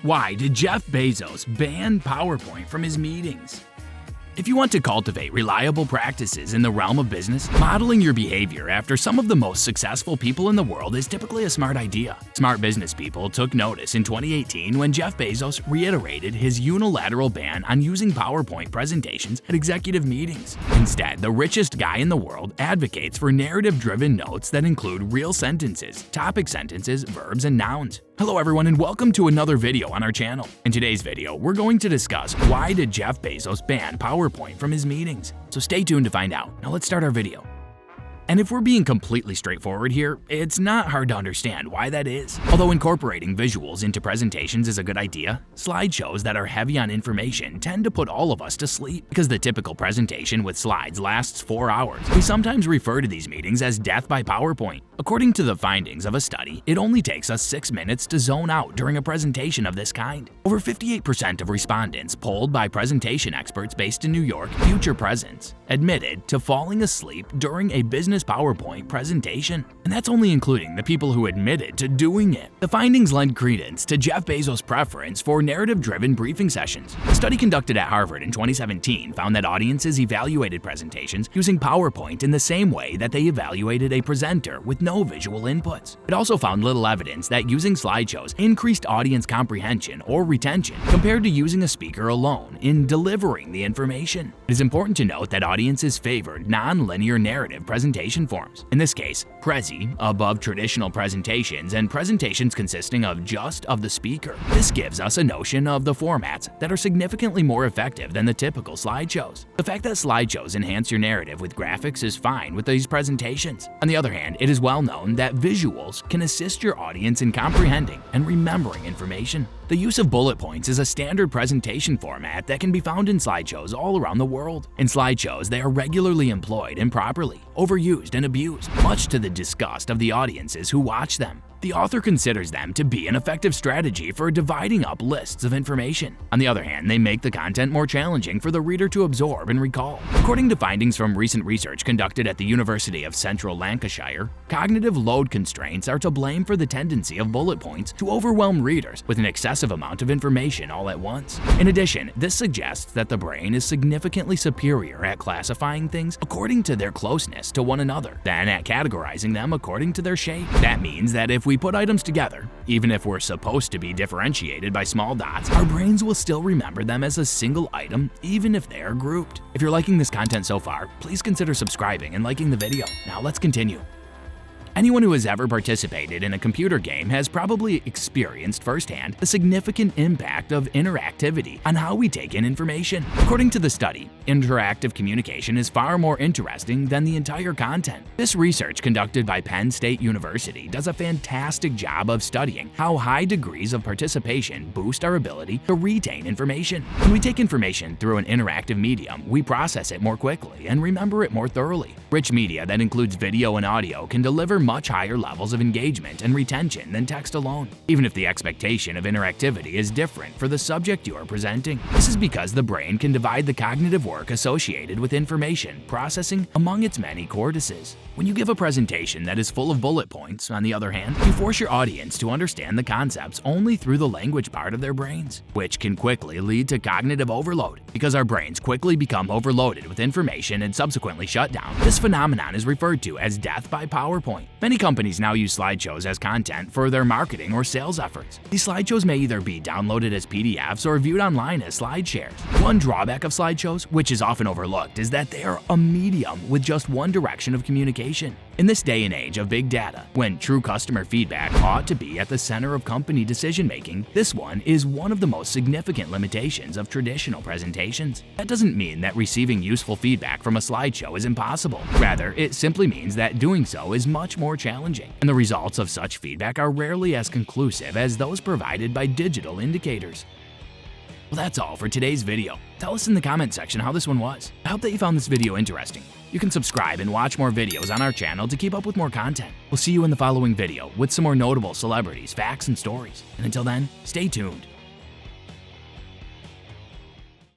Why did Jeff Bezos ban PowerPoint from his meetings? If you want to cultivate reliable practices in the realm of business, modeling your behavior after some of the most successful people in the world is typically a smart idea. Smart business people took notice in 2018 when Jeff Bezos reiterated his unilateral ban on using PowerPoint presentations at executive meetings. Instead, the richest guy in the world advocates for narrative-driven notes that include real sentences, topic sentences, verbs, and nouns. Hello everyone and welcome to another video on our channel. In today's video, we're going to discuss why did Jeff Bezos ban PowerPoint from his meetings. So stay tuned to find out. Now let's start our video. And if we're being completely straightforward here, it's not hard to understand why that is. Although incorporating visuals into presentations is a good idea, slideshows that are heavy on information tend to put all of us to sleep. Because the typical presentation with slides lasts 4 hours, we sometimes refer to these meetings as death by PowerPoint. According to the findings of a study, it only takes us 6 minutes to zone out during a presentation of this kind. Over 58% of respondents polled by presentation experts based in New York, Future Presence, admitted to falling asleep during a business PowerPoint presentation. And that's only including the people who admitted to doing it. The findings lend credence to Jeff Bezos' preference for narrative-driven briefing sessions. A study conducted at Harvard in 2017 found that audiences evaluated presentations using PowerPoint in the same way that they evaluated a presenter with no visual inputs. It also found little evidence that using slideshows increased audience comprehension or retention compared to using a speaker alone in delivering the information. It is important to note that audiences favored non-linear narrative presentation forms. In this case, Prezi above traditional presentations and presentations consisting of just of the speaker. This gives us a notion of the formats that are significantly more effective than the typical slideshows. The fact that slideshows enhance your narrative with graphics is fine with these presentations. On the other hand, it is well known that visuals can assist your audience in comprehending and remembering information. The use of bullet points is a standard presentation format that can be found in slideshows all around the world. In slideshows, they are regularly employed improperly, overused, and abused, much to the disgust of the audiences who watch them. The author considers them to be an effective strategy for dividing up lists of information. On the other hand, they make the content more challenging for the reader to absorb and recall. According to findings from recent research conducted at the University of Central Lancashire, cognitive load constraints are to blame for the tendency of bullet points to overwhelm readers with an excessive amount of information all at once. In addition, this suggests that the brain is significantly superior at classifying things according to their closeness to one another than at categorizing them according to their shape. That means that if we put items together, even if we're supposed to be differentiated by small dots, our brains will still remember them as a single item even if they are grouped. If you're liking this content so far, please consider subscribing and liking the video. Now let's continue. Anyone who has ever participated in a computer game has probably experienced firsthand the significant impact of interactivity on how we take in information. According to the study, interactive communication is far more interesting than the entire content. This research conducted by Penn State University does a fantastic job of studying how high degrees of participation boost our ability to retain information. When we take information through an interactive medium, we process it more quickly and remember it more thoroughly. Rich media that includes video and audio can deliver much higher levels of engagement and retention than text alone, even if the expectation of interactivity is different for the subject you are presenting. This is because the brain can divide the cognitive work associated with information processing among its many cortices. When you give a presentation that is full of bullet points, on the other hand, you force your audience to understand the concepts only through the language part of their brains, which can quickly lead to cognitive overload. Because our brains quickly become overloaded with information and subsequently shut down, this phenomenon is referred to as death by PowerPoint. Many companies now use slideshows as content for their marketing or sales efforts. These slideshows may either be downloaded as PDFs or viewed online as slide shares. One drawback of slideshows, which is often overlooked, is that they are a medium with just one direction of communication. In this day and age of big data, when true customer feedback ought to be at the center of company decision-making, this one is one of the most significant limitations of traditional presentations. That doesn't mean that receiving useful feedback from a slideshow is impossible. Rather, it simply means that doing so is much more challenging, and the results of such feedback are rarely as conclusive as those provided by digital indicators. Well, that's all for today's video. Tell us in the comment section how this one was. I hope that you found this video interesting. You can subscribe and watch more videos on our channel to keep up with more content. We'll see you in the following video with some more notable celebrities, facts, and stories. And until then, stay tuned.